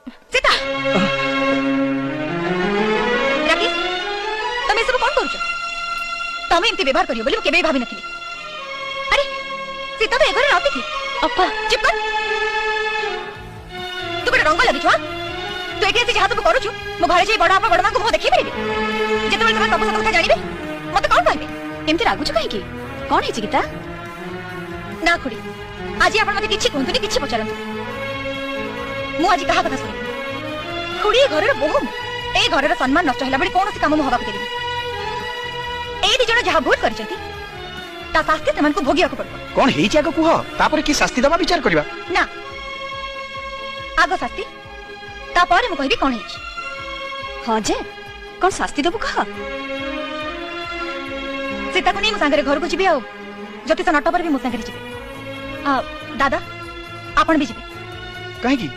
सीता राकेश तुम ये सब कौन करूछ तमे एमती व्यवहार करियो बोली केबे भाबी नथिली अरे सीता तो एघरे रहती थी अप्पा चुप कर तू बड़ा रंग लगी छुआ तू एठी से जहां तू करूछु मो घरे जे बडा आपा बडमा को मो देखि परिबे जेतेबेले तमे सब सब कथा जानिबे मते कोन कहबे एमती रागुछ काहे की कोन हेछि गीता ना खुड़ी आज आपण मते किछि कोंतुनी किछि पचारंतु मु आज कहा कथा सुनि खुड़ी घरर बहु ए घरर सम्मान नष्ट होला बडी कोनोसी काम मु हवा को देबी ए दि जण जहा भूल करछथि ता शास्ति तमन को भोगिया को पड़बो कोन हेछि आगो कुह तापर की शास्ति दबा विचार करबा ना आगो शास्ति ता पारे मु कहबी कोन हेछि हां जे कोन शास्ति दबु कह सीता को नहीं मु संगे घर को जिबी आ ज्योतिष नट पर भी मु संगे जिबी दादा आपण भी जिबी काहे की